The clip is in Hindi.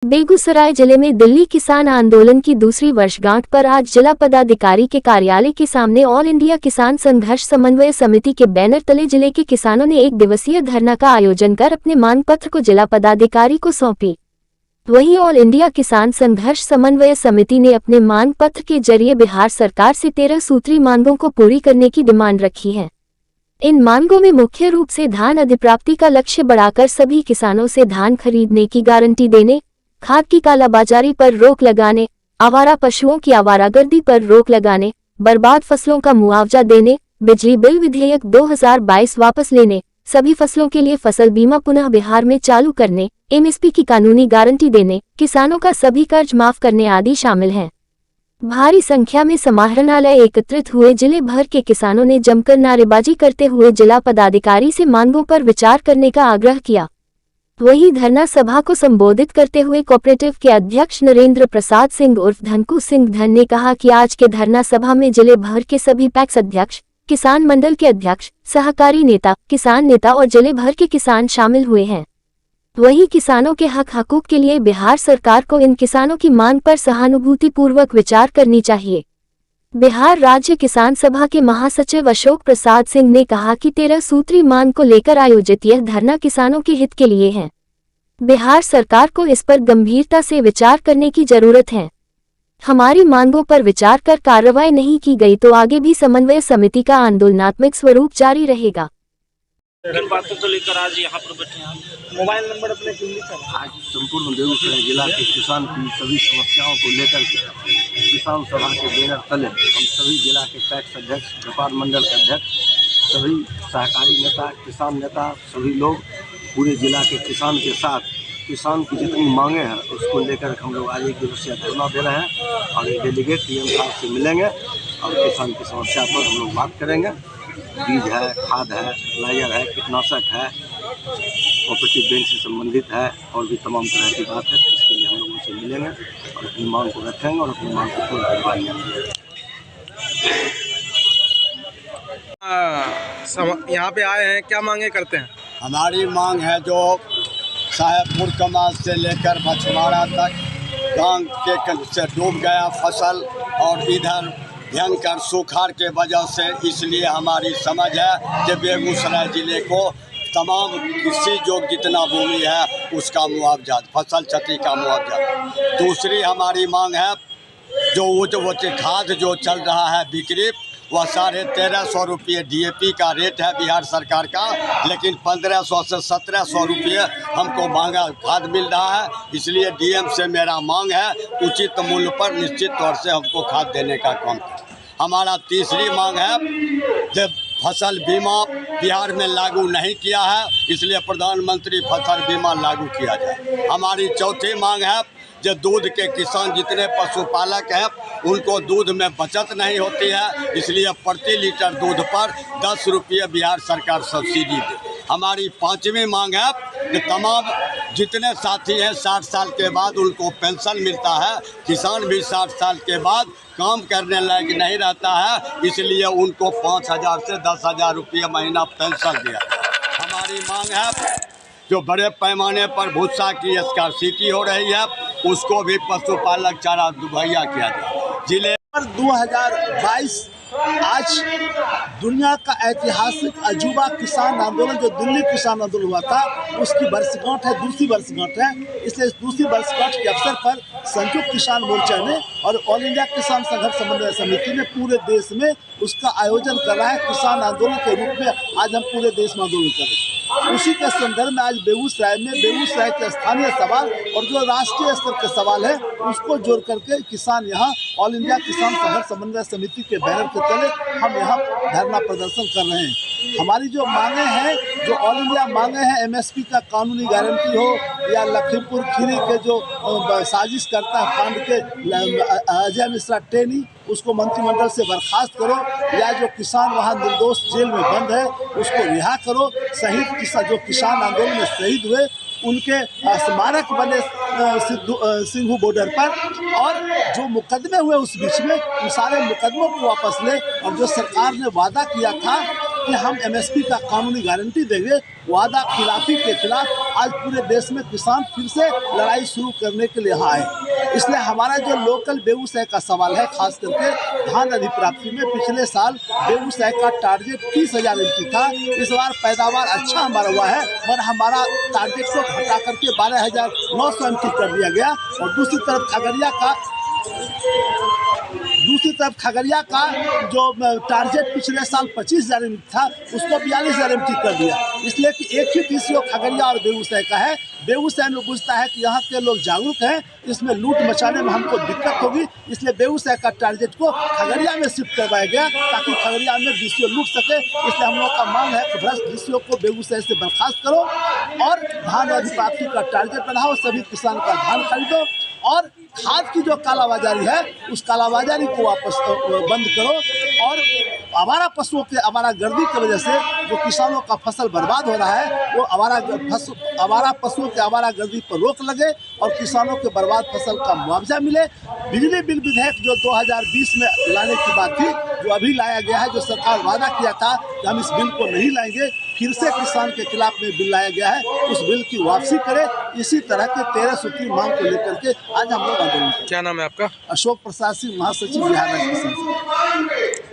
बेगूसराय जिले में दिल्ली किसान आंदोलन की दूसरी वर्षगांठ पर आज जिला पदाधिकारी के कार्यालय के सामने ऑल इंडिया किसान संघर्ष समन्वय समिति के बैनर तले जिले के किसानों ने एक दिवसीय धरना का आयोजन कर अपने मांग पत्र को जिला पदाधिकारी को सौंपी। वहीं ऑल इंडिया किसान संघर्ष समन्वय समिति ने अपने मांग पत्र के जरिए बिहार सरकार से 13 सूत्री मांगों को पूरी करने की डिमांड रखी है। इन मांगों में मुख्य रूप से धान अधिप्राप्ति का लक्ष्य बढ़ाकर सभी किसानों से धान खरीदने की गारंटी देने, खाद की कालाबाजारी पर रोक लगाने, आवारा पशुओं की आवारागर्दी पर रोक लगाने, बर्बाद फसलों का मुआवजा देने, बिजली बिल विधेयक 2022 वापस लेने, सभी फसलों के लिए फसल बीमा पुनः बिहार में चालू करने, एमएसपी की कानूनी गारंटी देने, किसानों का सभी कर्ज माफ करने आदि शामिल हैं। भारी संख्या में समाहरणालय एकत्रित हुए जिले भर के किसानों ने जमकर नारेबाजी करते हुए जिला पदाधिकारी से मांगों पर विचार करने का आग्रह किया। वहीं धरना सभा को संबोधित करते हुए कोऑपरेटिव के अध्यक्ष नरेंद्र प्रसाद सिंह उर्फ धनकू सिंह धन ने कहा कि आज के धरना सभा में जिले भर के सभी पैक्स अध्यक्ष, किसान मंडल के अध्यक्ष, सहकारी नेता, किसान नेता और जिले भर के किसान शामिल हुए हैं। वहीं किसानों के हकूक के लिए बिहार सरकार को इन किसानों की मांग पर सहानुभूतिपूर्वक विचार करनी चाहिए। बिहार राज्य किसान सभा के महासचिव अशोक प्रसाद सिंह ने कहा कि 13 सूत्री मांग को लेकर आयोजित यह धरना किसानों के हित के लिए है। बिहार सरकार को इस पर गंभीरता से विचार करने की जरूरत है। हमारी मांगों पर विचार कर कार्रवाई नहीं की गई तो आगे भी समन्वय समिति का आंदोलनात्मक स्वरूप जारी रहेगा। बातों को लेकर आज यहाँ पर बैठे हैं। मोबाइल नंबर अपने आज संपूर्ण बेगूसराय जिला के किसान की सभी समस्याओं को लेकर किसान सभा के बैनर तले हम सभी जिला के पैक्स अध्यक्ष, व्यापार मंडल के अध्यक्ष, सभी सहकारी नेता, किसान नेता, सभी लोग पूरे जिला के किसान के साथ किसान की जितनी मांगे हैं उसको लेकर हम लोग आज एक दिवसीय धरना दे रहे हैं और ये डेलीगेट डीएम साहब से मिलेंगे और किसान की समस्या पर हम लोग बात करेंगे। बीज है, खाद है, फर्टिलाइजर है, कीटनाशक है, कोऑपरेटिव बैंक से संबंधित है और भी तमाम तरह की बात है। इसके लिए हम लोग उनसे मिलेंगे और अपनी मांग को रखेंगे और अपनी मांग को पूर्ण करवाएंगे। यहाँ पे आए हैं, क्या मांगे करते हैं? हमारी मांग है जो साहेबपुर कमाल से लेकर मछुआरा तक गांव के से डूब गया फसल और इधर भयंकर सुखाड़ के वजह से, इसलिए हमारी समझ है कि बेगूसराय ज़िले को तमाम कृषि जो जितना भूमि है उसका मुआवजा, फसल क्षति का मुआवजा। दूसरी हमारी मांग है जो खाद जो चल रहा है बिक्री, वह 1350 रुपये DAP का रेट है बिहार सरकार का, लेकिन 1500 से 1700 रुपये हमको महंगा खाद मिल रहा है। इसलिए DM से मेरा मांग है उचित मूल्य पर निश्चित तौर से हमको खाद देने का काम करें। हमारा तीसरी मांग है जब फसल बीमा बिहार में लागू नहीं किया है, इसलिए प्रधानमंत्री फसल बीमा लागू किया जाए। हमारी चौथी मांग है जो दूध के किसान जितने पशुपालक हैं उनको दूध में बचत नहीं होती है, इसलिए प्रति लीटर दूध पर 10 रुपये बिहार सरकार सब्सिडी दे। हमारी पांचवी मांग है कि तमाम जितने साथी हैं 60 साल के बाद उनको पेंशन मिलता है, किसान भी 60 साल के बाद काम करने लायक नहीं रहता है, इसलिए उनको 5000 से 10,000 रुपये महीना पेंशन दिया। हमारी मांग है जो बड़े पैमाने पर भूसा की स्कार्सिटी हो रही है उसको भी पशुपालक चारा मुहैया किया जाए। जिले पर 2022 आज दुनिया का ऐतिहासिक अजूबा किसान आंदोलन जो दिल्ली किसान आंदोलन हुआ था उसकी वर्षगांठ है, दूसरी वर्षगांठ है। इसलिए इस दूसरी वर्षगांठ के अवसर पर संयुक्त किसान मोर्चा ने और ऑल इंडिया किसान संघर्ष समन्वय समिति ने पूरे देश में उसका आयोजन कर रहा है। किसान आंदोलन के रूप में आज हम पूरे देश में आंदोलन कर रहे हैं। उसी के संदर्भ में आज बेगूसराय में बेगूसराय के स्थानीय सवाल और जो राष्ट्रीय स्तर के सवाल है उसको जोड़ करके किसान यहाँ ऑल इंडिया किसान संघर्ष समन्वय समिति के बैनर के तले हम यहाँ धरना प्रदर्शन कर रहे हैं। हमारी जो मांगे हैं, जो ऑल इंडिया मांगे हैं, MSP का कानूनी गारंटी हो या लखीमपुर खीरी के जो साजिश करता है कांड के अजय मिश्रा टेनी उसको मंत्रिमंडल से बर्खास्त करो, या जो किसान वहाँ निर्दोष जेल में बंद है उसको रिहा करो। शहीद जो किसान आंदोलन में शहीद हुए उनके स्मारक बने सिंघू बॉर्डर पर, और जो मुकदमे हुए उस बीच में उन सारे मुकदमों को वापस ले, और जो सरकार ने वादा किया था कि हम MSP का कानूनी गारंटी देंगे, वादा खिलाफी के खिलाफ आज पूरे देश में किसान फिर से लड़ाई शुरू करने के लिए यहाँ आए। इसलिए हमारा जो लोकल बेगूसराय का सवाल है, खास करके धान अधिप्राप्ति में पिछले साल बेगूसराय का टारगेट 30,000 MT था। इस बार पैदावार अच्छा हमारा हुआ है, पर हमारा टारगेट को घटा करके 12,900 MT कर दिया गया। और दूसरी तरफ खगड़िया का जो टारगेट पिछले साल 25,000 MT था, उसको 42,000 MT कर दिया। इसलिए कि एक ही DCO खगड़िया और बेगूसराय का है। बेगूसराय में बुझता है कि यहाँ के लोग जागरूक हैं, इसमें लूट मचाने में हमको दिक्कत होगी, इसलिए बेगूसराय का टारगेट को खगड़िया में शिफ्ट करवाया गया ताकि खगड़िया में DCO लूट सके। इसलिए हम लोग का मांग है कि भ्रष्ट DCO को बेगूसराय से बर्खास्त करो और धान अधिप्राप्ति का टारगेट बढ़ाओ, सभी किसान का धान खरीदो और खाद की जो कालाबाजारी है उस कालाबाजारी को वापस बंद करो और आवारा पशुओं के आवारागर्दी की वजह से जो किसानों का फसल बर्बाद हो रहा है, वो आवारा पशुओं के आवारागर्दी पर रोक लगे और किसानों के बर्बाद फसल का मुआवजा मिले। बिजली बिल विधेयक जो 2020 में लाने की बात थी, जो अभी लाया गया है, जो सरकार वादा किया था कि हम इस बिल को नहीं लाएंगे, फिर से किसान के खिलाफ में बिल लाया गया है, उस बिल की वापसी करे। इसी तरह के 13 सूत्री मांग को लेकर के आज हम लोग आंदोलन। क्या नाम है आपका? अशोक प्रसाद सिंह, महासचिव बिहार राज्य किसान संघ।